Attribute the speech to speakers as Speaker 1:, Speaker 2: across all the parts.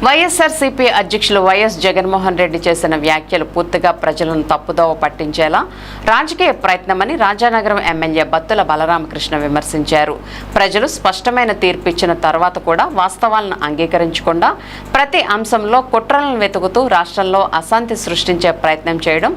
Speaker 1: వైఎస్ఆర్సీపీ అధ్యక్షులు వైఎస్ జగన్మోహన్ రెడ్డి చేసిన వ్యాఖ్యలు పూర్తిగా ప్రజలను తప్పుదోవ పట్టించేలా రాజకీయ ప్రయత్నమని రాజానగరం ఎమ్మెల్యే బత్తుల బలరామకృష్ణ విమర్శించారు. ప్రజలు స్పష్టమైన తీర్పు ఇచ్చిన తర్వాత కూడా వాస్తవాలను అంగీకరించకుండా ప్రతి అంశంలో కుట్రలను వెతుకుతూ రాష్ట్రంలో అశాంతి సృష్టించే ప్రయత్నం చేయడం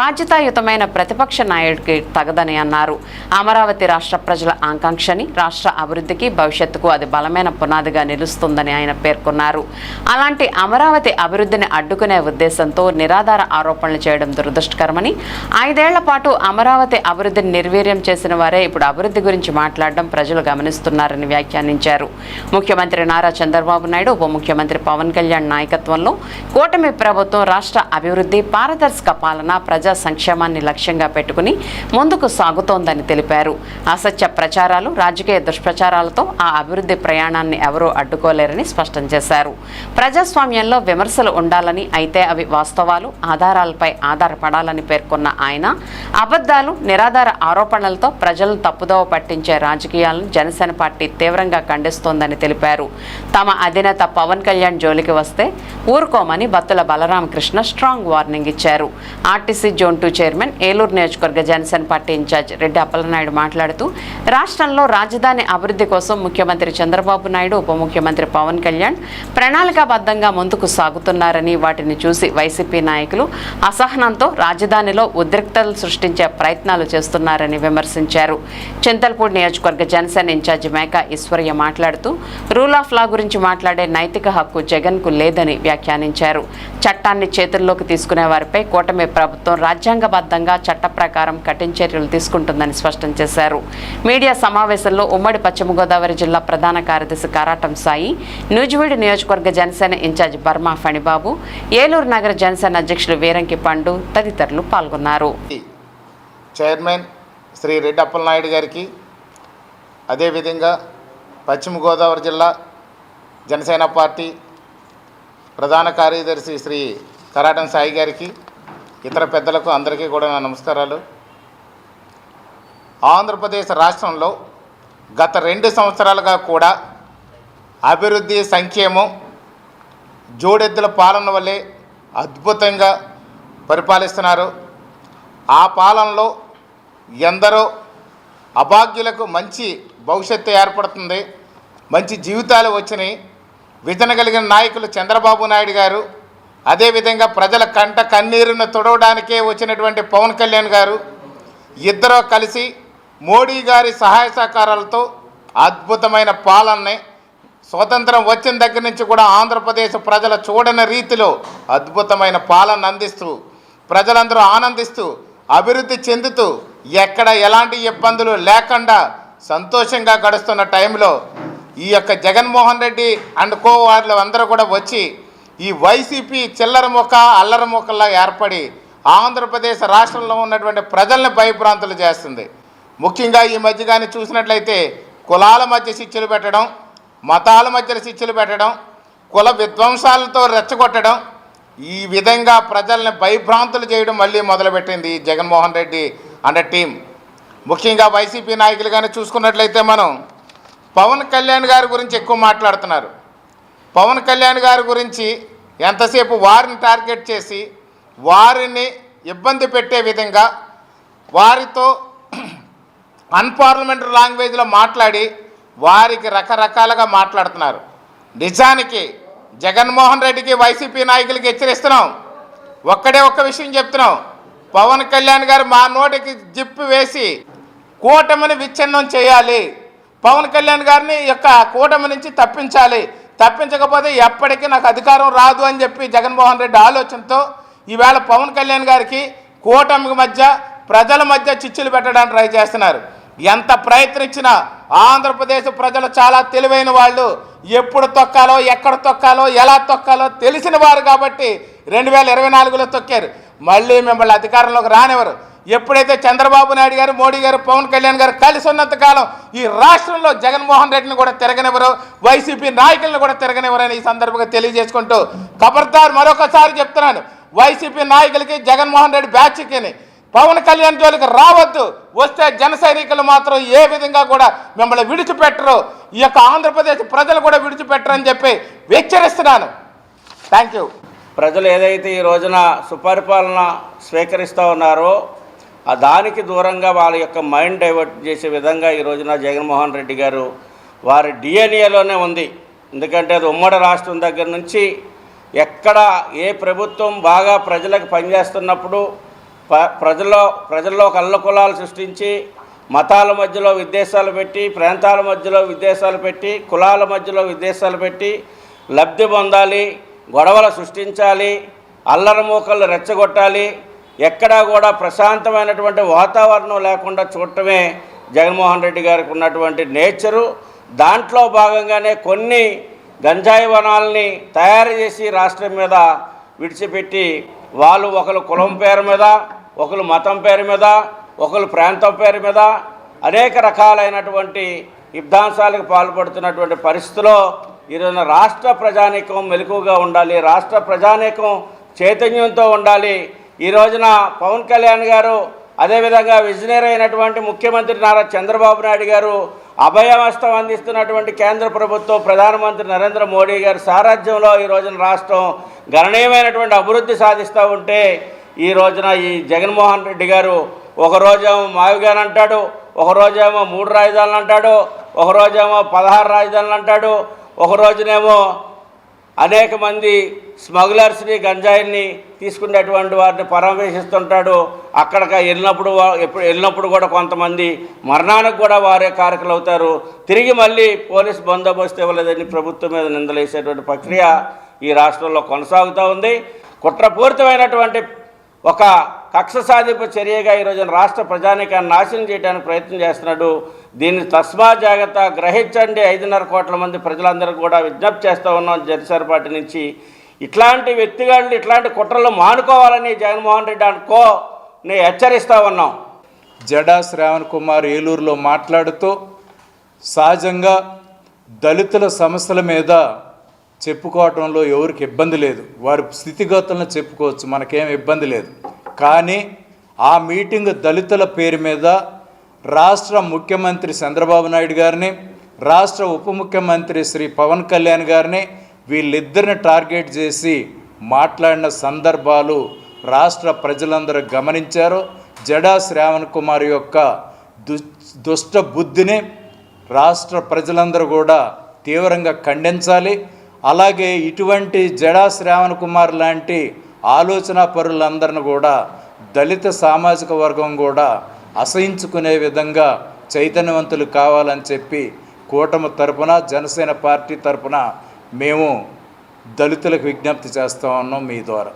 Speaker 1: బాధ్యతాయుతమైన ప్రతిపక్ష నాయకుడికి తగదని అన్నారు. అమరావతి రాష్ట్ర ప్రజల ఆకాంక్షని, రాష్ట్ర అభివృద్ధికి, భవిష్యత్తుకు అది బలమైన పునాదిగా నిలుస్తుందని ఆయన పేర్కొన్నారు. అలాంటి అమరావతి అభివృద్ధిని అడ్డుకునే ఉద్దేశంతో నిరాధార ఆరోపణలు చేయడం దురదృష్టకరమని, 5 ఏళ్ల పాటు అమరావతి అభివృద్ధిని నిర్వీర్యం చేసిన వారే ఇప్పుడు అభివృద్ధి గురించి మాట్లాడడం ప్రజలు గమనిస్తున్నారని వ్యాఖ్యానించారు. ముఖ్యమంత్రి నారా చంద్రబాబు నాయుడు, ఉప ముఖ్యమంత్రి పవన్ కళ్యాణ్ నాయకత్వంలో కూటమి ప్రభుత్వం రాష్ట్ర అభివృద్ధి, పారదర్శక పాలన, ప్రజా సంక్షేమాన్ని లక్ష్యంగా పెట్టుకుని ముందుకు సాగుతోందని తెలిపారు. అసత్య ప్రచారాలు, రాజకీయ దుష్ప్రచారాలతో ఆ అభివృద్ధి ప్రయాణాన్ని ఎవరూ అడ్డుకోలేరని స్పష్టం చేశారు. ప్రజాస్వామ్యంలో విమర్శలు ఉండాలని, అయితే అవి వాస్తవాలు, ఆధారాలపై ఆధారపడాలని పేర్కొన్న ఆయన అబద్ధాలు, నిరాధార ఆరోపణలతో ప్రజలను తప్పుదోవ పట్టించే రాజకీయాలను జనసేన పార్టీ తీవ్రంగా ఖండిస్తోందని తెలిపారు. తమ అధినేత పవన్ కళ్యాణ్ జోలికి వస్తే ఊరుకోమని బత్తుల బలరామకృష్ణ స్ట్రాంగ్ వార్నింగ్ ఇచ్చారు. ఆర్టీసీ జోన్ 2 చైర్మన్, ఏలూరు నియోజకవర్గ జనసేన పార్టీ ఇన్ఛార్జ్ రెడ్డి అప్పలనాయుడు మాట్లాడుతూ, రాష్ట్రంలో రాజధాని అభివృద్ధి కోసం ముఖ్యమంత్రి చంద్రబాబు నాయుడు, ఉప ముఖ్యమంత్రి పవన్ కళ్యాణ్ ప్రణాళికాబద్ధంగా ముందుకు సాగుతున్నారని, వాటిని చూసి వైసీపీ నాయకులు అసహనంతో రాజధానిలో ఉద్రిక్తతలు సృష్టించే ప్రయత్నాలు చేస్తున్నారని విమర్శించారు. చింతల్పూడి నియోజకవర్గ జనసేన ఇన్ఛార్జి మేకా ఈశ్వర్య మాట్లాడుతూ, రూల్ ఆఫ్ లా గురించి మాట్లాడే నైతిక హక్కు జగన్కు లేదని వ్యాఖ్యానించారు. చట్టాన్ని చేతుల్లోకి తీసుకునే వారిపై కూటమి ప్రభుత్వం రాజ్యాంగబద్ధంగా చట్ట ప్రకారం కఠిన చర్యలు తీసుకుంటుందని స్పష్టం చేశారు. మీడియా సమావేశంలో ఉమ్మడి పశ్చిమ గోదావరి జిల్లా ప్రధాన కార్యదర్శి కారాటం సాయి, నూజివీడు నియోజకవర్గ జనసేన ఇన్ఛార్జ్ బర్మా ఫణిబాబు, ఏలూరు నగర జనసేన అధ్యక్షులు వీరంకి పండు తదితరులు పాల్గొన్నారు.
Speaker 2: చైర్మన్ శ్రీ రెడ్డి అప్పలనాయుడు గారికి, అదేవిధంగా పశ్చిమ గోదావరి జిల్లా జనసేన పార్టీ ప్రధాన కార్యదర్శి శ్రీ కరాటం సాయి గారికి, ఇతర పెద్దలకు అందరికీ కూడా నా నమస్కారాలు. ఆంధ్రప్రదేశ్ రాష్ట్రంలో గత 2 సంవత్సరాలుగా కూడా అభివృద్ధి, సంక్షేమం జోడెద్దుల పాలన వల్లే అద్భుతంగా పరిపాలిస్తున్నారు. ఆ పాలనలో ఎందరో అభాగ్యులకు మంచి భవిష్యత్తు ఏర్పడుతుంది, మంచి జీవితాలు వచ్చినాయి. విజన కలిగిన నాయకులు చంద్రబాబు నాయుడు గారు, అదేవిధంగా ప్రజల కంట కన్నీరును తుడవడానికే వచ్చినటువంటి పవన్ కళ్యాణ్ గారు, ఇద్దరూ కలిసి మోడీ గారి సహాయ సహకారాలతో అద్భుతమైన పాలనని స్వతంత్రం వచ్చిన దగ్గర నుంచి కూడా ఆంధ్రప్రదేశ్ ప్రజల చూడని రీతిలో అద్భుతమైన పాలన అందిస్తూ, ప్రజలందరూ ఆనందిస్తూ, అభివృద్ధి చెందుతూ, ఎక్కడ ఎలాంటి ఇబ్బందులు లేకుండా సంతోషంగా గడుస్తున్న టైంలో ఈ యొక్క జగన్మోహన్ రెడ్డి అండ్ కో వాళ్ళు అందరూ కూడా వచ్చి ఈ వైసీపీ చిల్లర మొక్క, అల్లర మొక్కల్లా ఏర్పడి ఆంధ్రప్రదేశ్ రాష్ట్రంలో ఉన్నటువంటి ప్రజల్ని భయభ్రాంతులు చేస్తుంది. ముఖ్యంగా ఈ మధ్య కానీ చూసినట్లయితే కులాల మధ్య శిక్షలు పెట్టడం, మతాల మధ్య శిక్షలు పెట్టడం, కుల విధ్వంసాలతో రెచ్చగొట్టడం, ఈ విధంగా ప్రజల్ని భయభ్రాంతులు చేయడం మళ్ళీ మొదలుపెట్టింది జగన్మోహన్ రెడ్డి అండ్ టీం. ముఖ్యంగా వైసీపీ నాయకులు కానీ చూసుకున్నట్లయితే మనం పవన్ కళ్యాణ్ గారి గురించి ఎక్కువ మాట్లాడుతున్నారు. పవన్ కళ్యాణ్ గారి గురించి ఎంతసేపు వారిని టార్గెట్ చేసి వారిని ఇబ్బంది పెట్టే విధంగా వారితో అన్పార్లమెంటరీ లాంగ్వేజ్లో మాట్లాడి వారికి రకరకాలుగా మాట్లాడుతున్నారు. నిజానికి జగన్మోహన్ రెడ్డికి, వైసీపీ నాయకులకి హెచ్చరిస్తున్నాం. ఒక్క విషయం చెప్తున్నాం, పవన్ కళ్యాణ్ గారు మా నోటికి జిప్పు వేసి కూటమిని విచ్ఛిన్నం చేయాలి, పవన్ కళ్యాణ్ గారిని యొక్క కూటమి నుంచి తప్పించాలి, తప్పించకపోతే ఎప్పటికీ నాకు అధికారం రాదు అని చెప్పి జగన్మోహన్ రెడ్డి ఆలోచనతో ఈవేళ పవన్ కళ్యాణ్ గారికి కూటమి మధ్య, ప్రజల మధ్య చిచ్చులు పెట్టడానికి ట్రై చేస్తున్నారు. ఎంత ప్రయత్నించినా ఆంధ్రప్రదేశ్ ప్రజలు చాలా తెలివైన వాళ్ళు, ఎప్పుడు తొక్కాలో, ఎక్కడ తొక్కాలో, ఎలా తొక్కాలో తెలిసిన వారు కాబట్టి 2024లో తొక్కారు. మళ్ళీ మిమ్మల్ని అధికారంలోకి రానివ్వరు. ఎప్పుడైతే చంద్రబాబు నాయుడు గారు, మోడీ గారు, పవన్ కళ్యాణ్ గారు కలిసి ఉన్నంతకాలం ఈ రాష్ట్రంలో జగన్మోహన్ రెడ్డిని కూడా తిరగనివ్వరు, వైసీపీ నాయకులను కూడా తిరగనివ్వరని ఈ సందర్భంగా తెలియజేసుకుంటూ ఖబర్దార్ మరొకసారి చెప్తున్నాను, వైసీపీ నాయకులకి, జగన్మోహన్ రెడ్డి బ్యాచ్కి పవన్ కళ్యాణ్ జోలికి రావద్దు. వస్తే జన సైనికులు మాత్రం ఏ విధంగా కూడా మిమ్మల్ని విడిచిపెట్టరు, ఈ యొక్క ఆంధ్రప్రదేశ్ ప్రజలు కూడా విడిచిపెట్టరు అని చెప్పి హెచ్చరిస్తున్నాను. Thank you.
Speaker 3: ప్రజలు ఏదైతే ఈ రోజున సుపరిపాలన స్వీకరిస్తూ ఉన్నారో దానికి దూరంగా వాళ్ళ యొక్క మైండ్ డైవర్ట్ చేసే విధంగా ఈ రోజున జగన్మోహన్ రెడ్డి గారు వారి డిఎన్ఏలోనే ఉంది. ఎందుకంటే అది ఉమ్మడి రాష్ట్రం దగ్గర నుంచి ఎక్కడ ఏ ప్రభుత్వం బాగా ప్రజలకు పనిచేస్తున్నప్పుడు ప్రజల్లో కళ్ళకులాలు సృష్టించి మతాల మధ్యలో విద్వేషాలు పెట్టి, ప్రాంతాల మధ్యలో విద్వేషాలు పెట్టి, కులాల మధ్యలో విద్వేషాలు పెట్టి లబ్ధి పొందాలి, గొడవలు సృష్టించాలి, అల్లరిమూకలు రెచ్చగొట్టాలి, ఎక్కడా కూడా ప్రశాంతమైనటువంటి వాతావరణం లేకుండా చూడటమే జగన్మోహన్ రెడ్డి గారికి ఉన్నటువంటి నేచరు. దాంట్లో భాగంగానే కొన్ని గంజాయి వనాలని తయారు చేసి రాష్ట్రం మీద విడిచిపెట్టి వాళ్ళు ఒకరు కులం పేరు మీద, ఒకరు మతం పేరు మీద, ఒకరు ప్రాంతం పేరు మీద అనేక రకాలైనటువంటి విధ్వంసాలకు పాల్పడుతున్నటువంటి పరిస్థితిలో ఈరోజు రాష్ట్ర ప్రజానీకం మెలకువగా ఉండాలి, రాష్ట్ర ప్రజానీకం చైతన్యంతో ఉండాలి. ఈ రోజున పవన్ కళ్యాణ్ గారు, అదేవిధంగా విజనరీ అయినటువంటి ముఖ్యమంత్రి నారా చంద్రబాబు నాయుడు గారు, అభయహస్తం అందిస్తున్నటువంటి కేంద్ర ప్రభుత్వం, ప్రధానమంత్రి నరేంద్ర మోడీ గారి సారథ్యంలో ఈ రోజున రాష్ట్రం గణనీయమైనటువంటి అభివృద్ధి సాధిస్తూ ఉంటే ఈ రోజున ఈ జగన్మోహన్ రెడ్డి గారు ఒకరోజేమో మావిగాన్ అంటాడు, ఒకరోజేమో 3 రాజధానులు అంటాడు, ఒకరోజేమో 16 రాజధానులు అంటాడు, ఒక రోజునేమో అనేక మంది స్మగ్లర్స్ని గంజాయిని తీసుకునేటువంటి వారిని పరామర్శిస్తుంటాడు. అక్కడికి వెళ్ళినప్పుడు కూడా కొంతమంది మరణానికి కూడా వారే కారకులు అవుతారు. తిరిగి మళ్ళీ పోలీస్ బందోబస్తు ఇవ్వలేదని ప్రభుత్వం మీద నిందలేసేటువంటి ప్రక్రియ ఈ రాష్ట్రంలో కొనసాగుతూ ఉంది. కుట్రపూరితమైనటువంటి ఒక కక్ష సాధింపు చర్యగా ఈరోజు రాష్ట్ర ప్రజానీకాన్ని నాశనం చేయడానికి ప్రయత్నం చేస్తున్నాడు. దీన్ని తస్మా జాగ్రత్త గ్రహించండి. 5.5 కోట్ల మంది ప్రజలందరికీ కూడా విజ్ఞప్తి చేస్తూ ఉన్నాం జనసేన పార్టీ నుంచి. ఇట్లాంటి వ్యక్తిగాళ్ళు ఇట్లాంటి కుట్రలు మానుకోవాలని జగన్మోహన్ రెడ్డి అనుకోని హెచ్చరిస్తూ ఉన్నాం.
Speaker 4: జడా శ్రావణ్ కుమార్ ఏలూరులో మాట్లాడుతూ సహజంగా దళితుల సమస్యల మీద చెప్పుకోవటంలో ఎవరికి ఇబ్బంది లేదు, వారి స్థితిగతులను చెప్పుకోవచ్చు, మనకేం ఇబ్బంది లేదు. కానీ ఆ మీటింగ్ దళితుల పేరు మీద రాష్ట్ర ముఖ్యమంత్రి చంద్రబాబు నాయుడు గారిని, రాష్ట్ర ఉప ముఖ్యమంత్రి శ్రీ పవన్ కళ్యాణ్ గారిని, వీళ్ళిద్దరిని టార్గెట్ చేసి మాట్లాడిన సందర్భాలు రాష్ట్ర ప్రజలందరూ గమనించారు. జడా శ్రావణ్ కుమార్ యొక్క దుష్ట బుద్ధిని రాష్ట్ర ప్రజలందరూ కూడా తీవ్రంగా ఖండించాలి. అలాగే ఇటువంటి జడా శ్రావణ్ కుమార్ లాంటి ఆలోచన పరులందరిని కూడా దళిత సామాజిక వర్గం కూడా అసహించుకునే విధంగా చైతన్యవంతులు కావాలని చెప్పి కూటమి తరపున, జనసేన పార్టీ తరపున మేము దళితులకు విజ్ఞప్తి చేస్తూ ఉన్నాం మీ ద్వారా.